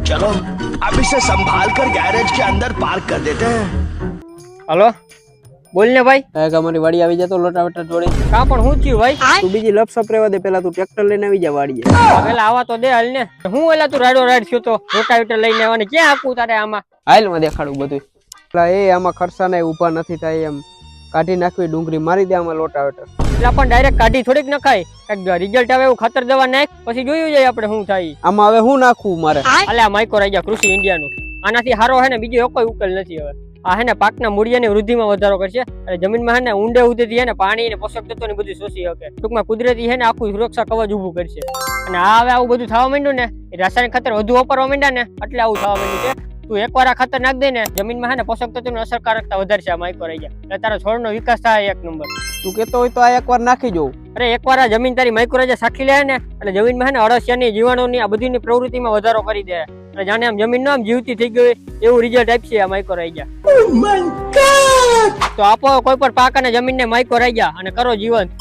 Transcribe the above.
चलो अब इसे संभाल कर गैरेज के अंदर पार्क कर देते हैं। હલો બોલ ને ભાઈ. અમારી વાડી આવી જતો લોટાવેટર જોડે. કા પણ હું થયું ભાઈ? તું બીજી લપસપ રેવા દે, પેલા તું ટ્રેક્ટર લઈને આવી જા વાડીએ. પેલા આવા તો દે હાલ ને. હું એલા તું રાડો રાડ થયો તો રોટાવેટર લઈને આવવાની ક્યાં આપું તારે આમાં? હાલ માં દેખાડું બધું. પેલા એ આમાં ખર્ચા ને ઊભા નથી થાય એમ કાઢી નાખવી ડુંગળી મારી દે આમાં લોટાવેટર. એટલે પણ ડાયરેક્ટ કાઢી થોડીક નખાય. રિઝલ્ટ આવે એવું ખાતર દવા નાખ પછી જોયું જાય આપણે શું થાય. આમાં હવે શું નાખવું મારે? અલ્યા માઇકો રાજા કૃષિ ઇન્ડિયાનું આનાથી સારો હે ને બીજો કોઈ ઉકેલ નથી હવે. આ હે ને પાકના મૂળિયાની વૃદ્ધિમાં વધારો કરશે અને જમીનમાં હે ને ઊંડે ઉતરી હે ને પાણી ને પોષક તત્વો ને બધું શોષી શકે. ટૂંકમાં કુદરતી હે ને આખું સુરક્ષા કવચ ઉભું કરશે. અને આ હવે આવું બધું થવા માંડ્યું ને, રાસાયણિક ખાતર વધુ વાપરવા માંડ્યા ને એટલે આવું થવા માંડ્યું છે. તું એકવાર આ ખાતર નાખ દે ને જમીનમાં હે ને પોષક તત્વોની અસરકારકતા વધારશે આ માઇકો રાજા. એટલે તારો છોડનો વિકાસ થાય એક નંબર. તું કેતો હોય તો આ એકવાર નાખી જોઉં. અરે એકવાર આ જમીન તારી માઇકો રાજા સાખી લે ને એટલે જમીનમાં હે ને અળસિયાની જીવાણુની આ બધીની પ્રવૃત્તિમાં વધારો કરી દે. એટલે જાણે આમ જમીન નો આમ જીવતી થઈ ગઈ એવું રિઝલ્ટ આપશે આ માઇકો રાજા. તો આપો કોઈ પણ પાક અને જમીનને માઇકો રાજા અને કરો જીવંત.